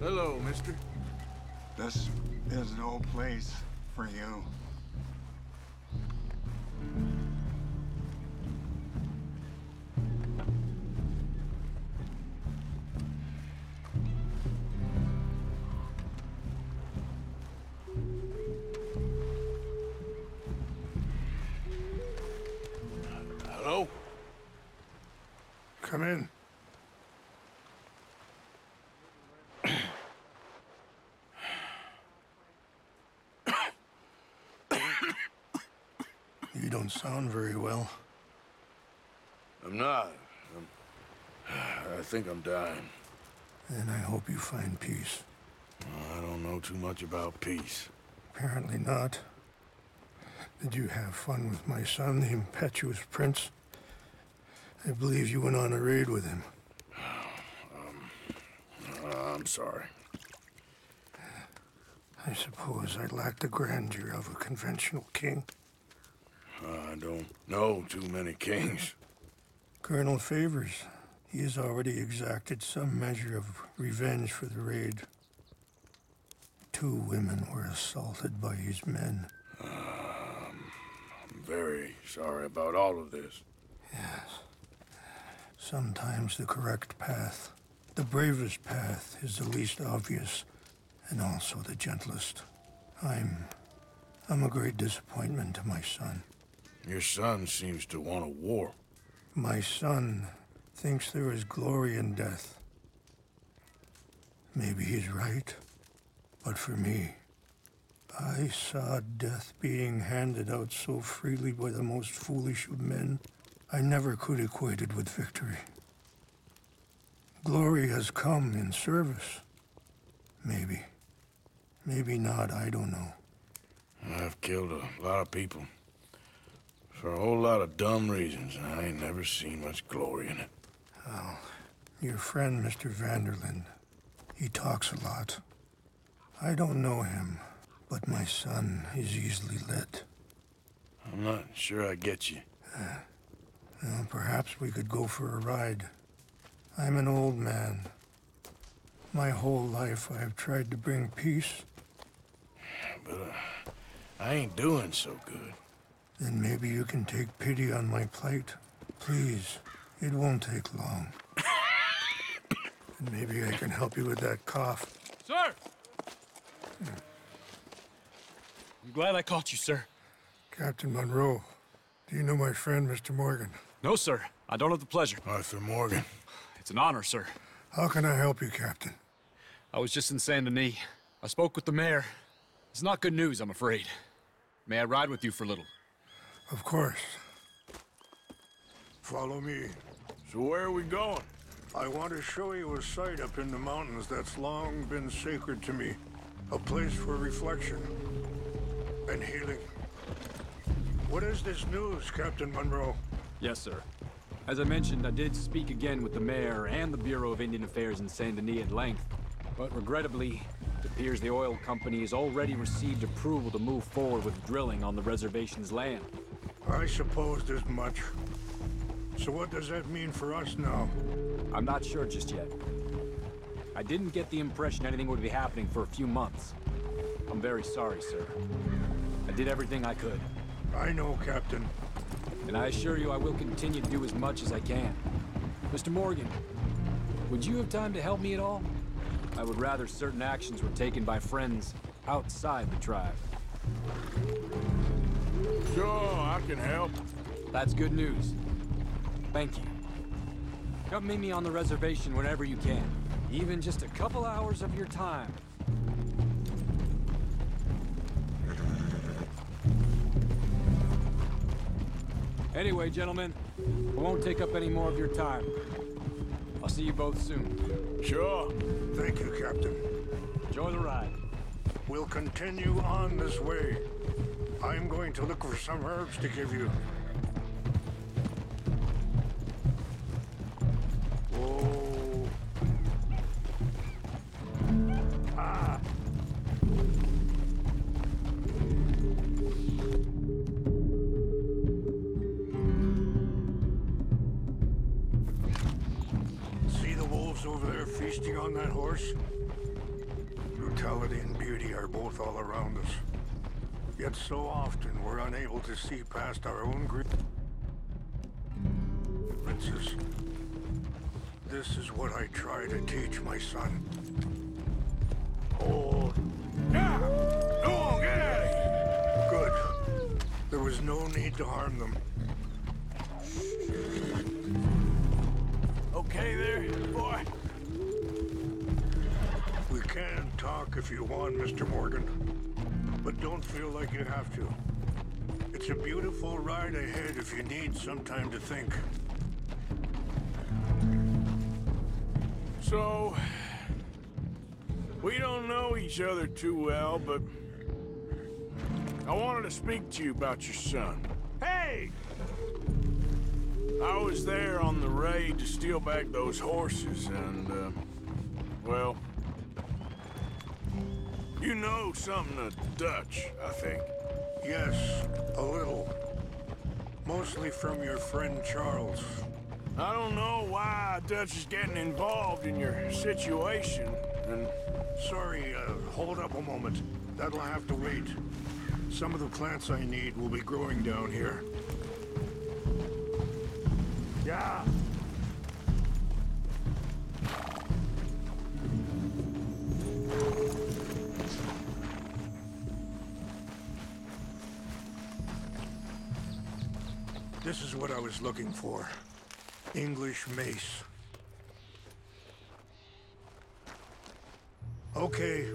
Hello, mister. This is no place for you. Hello? Come in. You don't sound very well. I'm not. I think I'm dying. And I hope you find peace. I don't know too much about peace. Apparently not. Did you have fun with my son, the impetuous prince? I believe you went on a raid with him. I'm sorry. I suppose I lack the grandeur of a conventional king. I don't know too many kings. Colonel Favors, he has already exacted some measure of revenge for the raid. 2 women were assaulted by his men. I'm very sorry about all of this. Yes. Sometimes the correct path, the bravest path, is the least obvious, and also the gentlest. I'm a great disappointment to my son. Your son seems to want a war. My son thinks there is glory in death. Maybe he's right, but for me, I saw death being handed out so freely by the most foolish of men, I never could equate it with victory. Glory has come in service. Maybe. Maybe not, I don't know. I've killed a lot of people. For a whole lot of dumb reasons, and I ain't never seen much glory in it. Oh, your friend, Mr. Vanderlyn, he talks a lot. I don't know him, but my son is easily led. I'm not sure I get you. Well, perhaps we could go for a ride. I'm an old man. My whole life I have tried to bring peace. But I ain't doing so good. Then maybe you can take pity on my plight. Please, it won't take long. And maybe I can help you with that cough. Sir! I'm glad I caught you, sir. Captain Monroe, do you know my friend, Mr. Morgan? No, sir. I don't have the pleasure. Arthur Morgan. It's an honor, sir. How can I help you, Captain? I was just in Saint Denis. I spoke with the mayor. It's not good news, I'm afraid. May I ride with you for a little? Of course. Follow me. So where are we going? I want to show you a site up in the mountains that's long been sacred to me. A place for reflection and healing. What is this news, Captain Monroe? Yes, sir. As I mentioned, I did speak again with the mayor and the Bureau of Indian Affairs in Saint Denis at length. But regrettably, it appears the oil company has already received approval to move forward with drilling on the reservation's land. I supposed as much. So what does that mean for us now? I'm not sure just yet. I didn't get the impression anything would be happening for a few months. I'm very sorry, sir. I did everything I could. I know, Captain. And I assure you I will continue to do as much as I can. Mr. Morgan, would you have time to help me at all? I would rather certain actions were taken by friends outside the tribe. Sure, I can help. That's good news. Thank you. Come meet me on the reservation whenever you can. Even just a couple hours of your time. Anyway, gentlemen, I won't take up any more of your time. I'll see you both soon. Sure. Thank you, Captain. Enjoy the ride. We'll continue on this way. I'm going to look for some herbs to give you. Oh. Ah. See the wolves over there feasting on that horse? Vitality and beauty are both all around us. Yet so often we're unable to see past our own grievances. This is what I try to teach my son. Hold. Now! Go on, get out of here! Good. There was no need to harm them. Okay there, boy? We can talk if you want, Mr. Morgan. But don't feel like you have to. It's a beautiful ride ahead if you need some time to think. So, we don't know each other too well, but I wanted to speak to you about your son. Hey! I was there on the raid to steal back those horses, and, well, you know something of Dutch, I think. Yes, a little. Mostly from your friend Charles. I don't know why Dutch is getting involved in your situation, and... Sorry, hold up a moment. That'll have to wait. Some of the plants I need will be growing down here. Yeah. This is what I was looking for. English mace. Okay,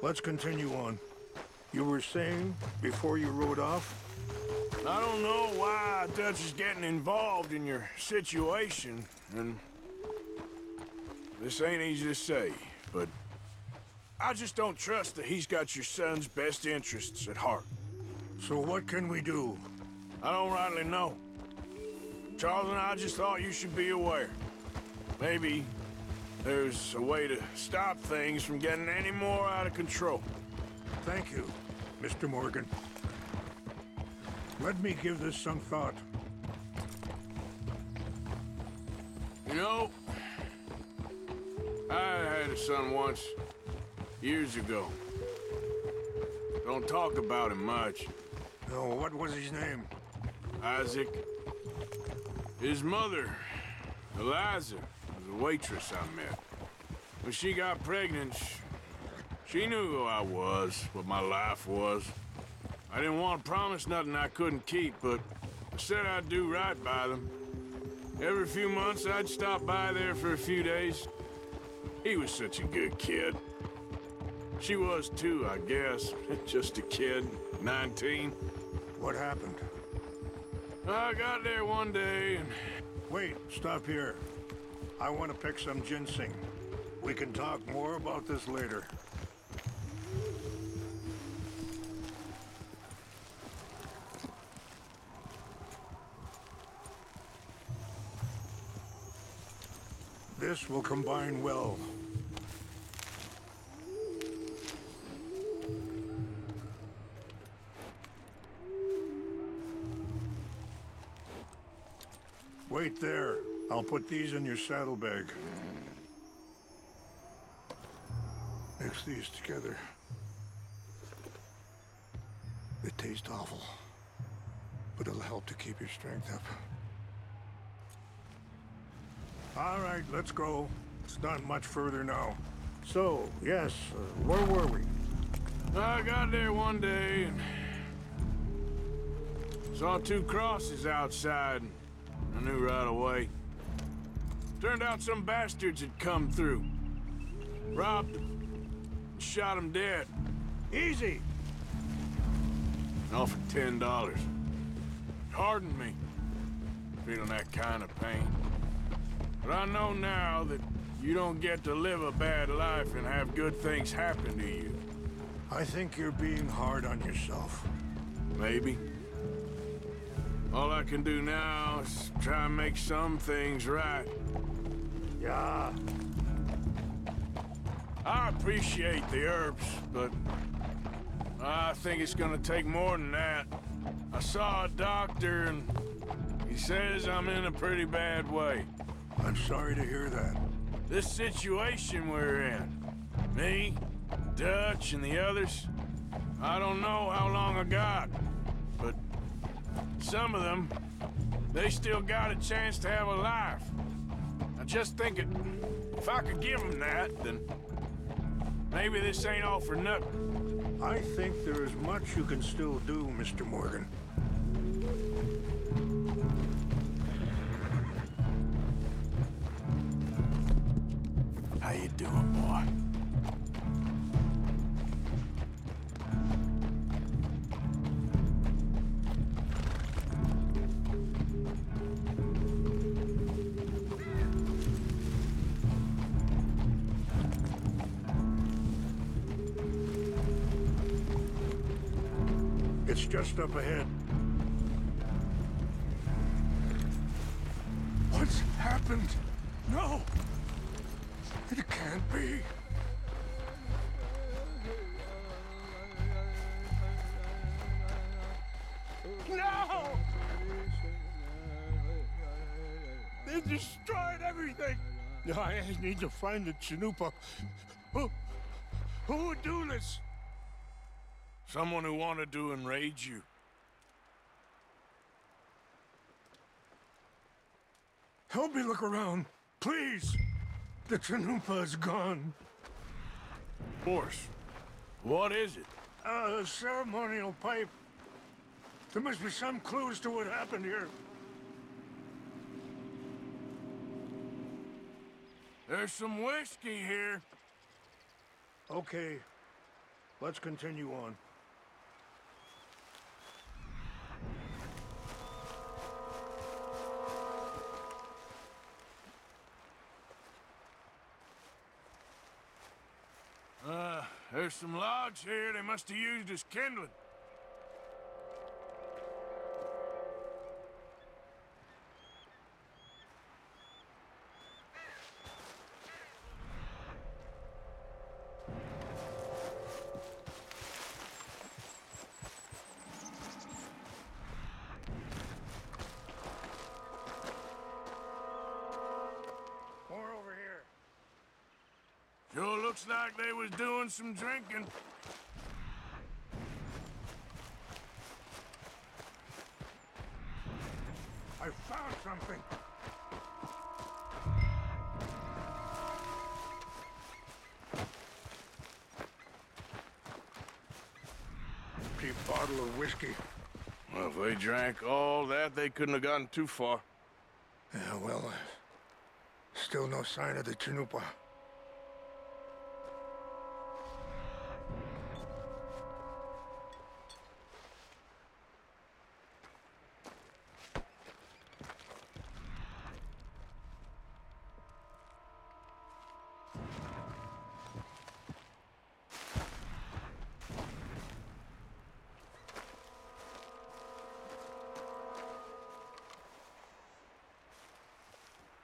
let's continue on. You were saying before you rode off? I don't know why Dutch is getting involved in your situation, and this ain't easy to say, but I just don't trust that he's got your son's best interests at heart. So what can we do? I don't rightly know. Charles and I just thought you should be aware. Maybe there's a way to stop things from getting any more out of control. Thank you, Mr. Morgan. Let me give this some thought. You know, I had a son once, years ago. Don't talk about him much. Oh, what was his name? Isaac. His mother, Eliza, was a waitress I met. When she got pregnant, she knew who I was, what my life was. I didn't want to promise nothing I couldn't keep, but I said I'd do right by them. Every few months, I'd stop by there for a few days. He was such a good kid. She was too, I guess. Just a kid, 19. What happened? I got there one day and... Wait, stop here. I want to pick some ginseng. We can talk more about this later. This will combine well. Wait there. I'll put these in your saddlebag. Mix these together. They taste awful, but it'll help to keep your strength up. All right, let's go. It's not much further now. So, yes, where were we? I got there one day and... saw two crosses outside. I knew right away. Turned out some bastards had come through. Robbed them, shot them dead. Easy! Offered $10. Hardened me, feeling that kind of pain. But I know now that you don't get to live a bad life and have good things happen to you. I think you're being hard on yourself. Maybe. All I can do now is try and make some things right. Yeah. I appreciate the herbs, but I think it's gonna take more than that. I saw a doctor and he says I'm in a pretty bad way. I'm sorry to hear that. This situation we're in, me, Dutch and the others, I don't know how long I got, but some of them, they still got a chance to have a life. I'm just thinking, if I could give them that, then maybe this ain't all for nothing. I think there is much you can still do, Mr. Morgan. How you doing, boy? It's just up ahead. What's happened? No! It can't be. No! They destroyed everything! I need to find the Chanupa. Who would do this? Someone who wanted to enrage you. Help me look around, please. The Chanupa is gone. Of course. What is it? A ceremonial pipe. There must be some clues to what happened here. There's some whiskey here. Okay, let's continue on. There's some logs here they must have used as kindling. More over here. Sure looks like they was doing some drinking. I found something. Cheap bottle of whiskey. Well, if they drank all that, they couldn't have gotten too far. Yeah, well, still no sign of the Chanupa.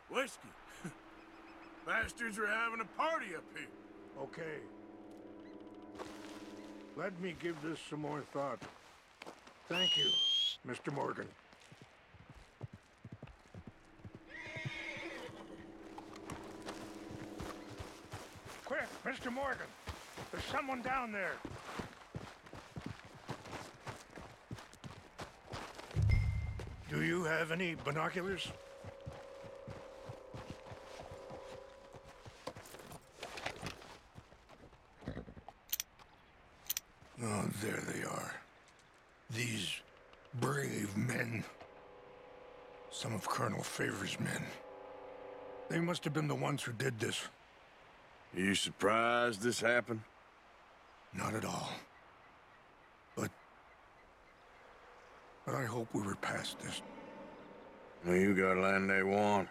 Whiskey. Bastards are having a party up here. Okay. Let me give this some more thought. Thank you, Mr. Morgan. Quick, Mr. Morgan. There's someone down there. Do you have any binoculars? Oh, there they are. These brave men. Some of Colonel Favor's men. They must have been the ones who did this. Are you surprised this happened? Not at all. But I hope we were past this. Well, you got land they want.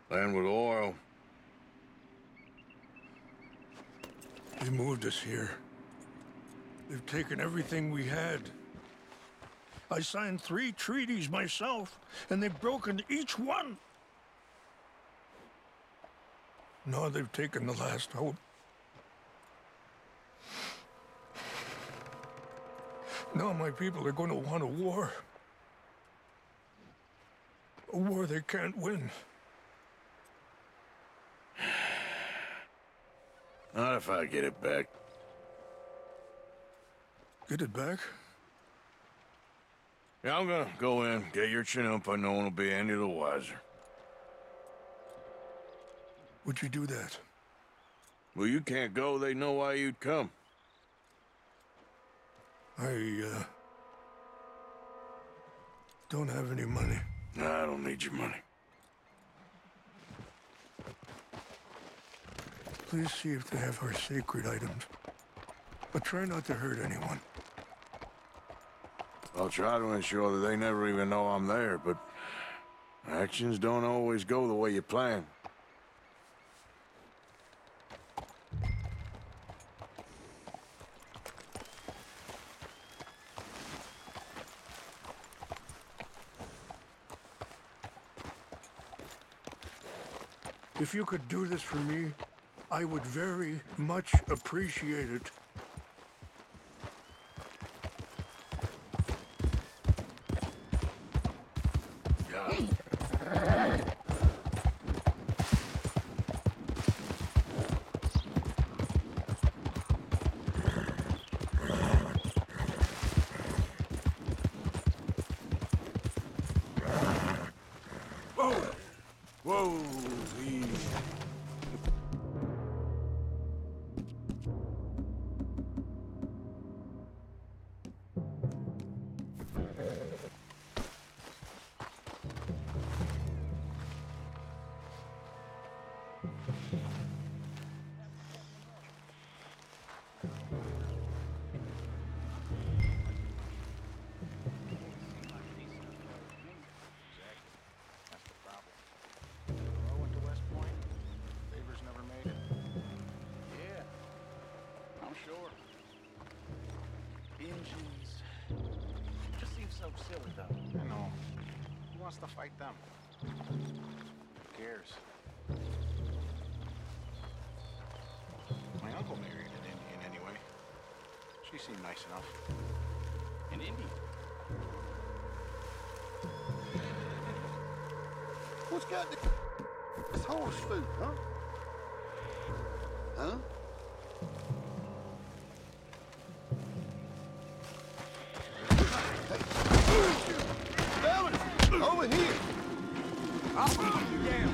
Land with oil. They moved us here. They've taken everything we had. I signed 3 treaties myself, and they've broken each one. Now they've taken the last hope. Now my people are going to want a war. A war they can't win. Not if I get it back. Get it back? Yeah, I'm gonna go in, get your Chinook, no one will be any the wiser. Would you do that? Well, you can't go, they know why you'd come. I, don't have any money. Nah, I don't need your money. Please see if they have our sacred items. But try not to hurt anyone. I'll try to ensure that they never even know I'm there, but actions don't always go the way you plan. If you could do this for me, I would very much appreciate it. Whoa, easy. So silly, though. I know. Who wants to fight them? Who cares? My uncle married an Indian anyway. She seemed nice enough. An Indian? What's got this horse food, huh? Huh? Over here! I'll hunt you down.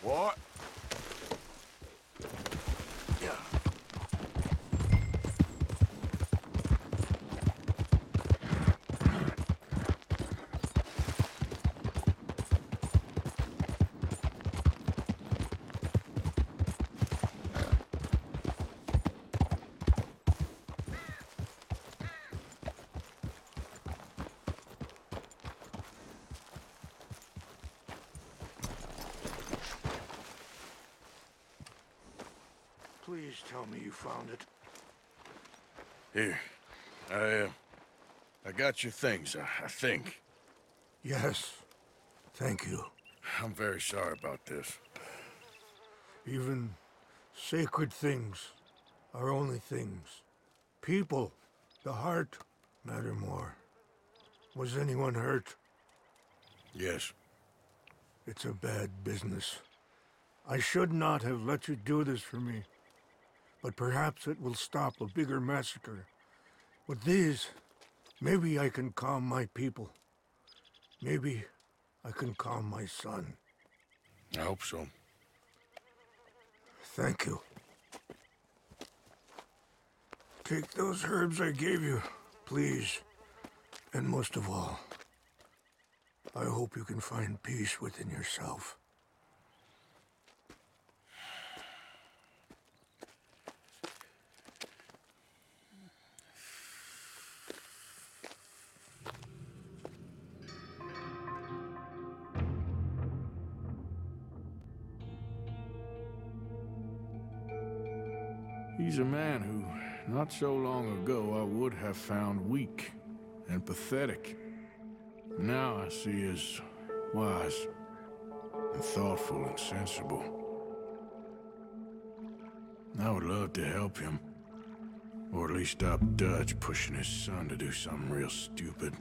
What? Please tell me you found it. Here. I got your things, I think. Yes. Thank you. I'm very sorry about this. Even sacred things are only things. People, the heart, matter more. Was anyone hurt? Yes. It's a bad business. I should not have let you do this for me. But perhaps it will stop a bigger massacre. With these, maybe I can calm my people. Maybe I can calm my son. I hope so. Thank you. Take those herbs I gave you, please. And most of all, I hope you can find peace within yourself. He's a man who, not so long ago, I would have found weak and pathetic. Now I see as wise and thoughtful and sensible. I would love to help him, or at least stop Dutch pushing his son to do something real stupid.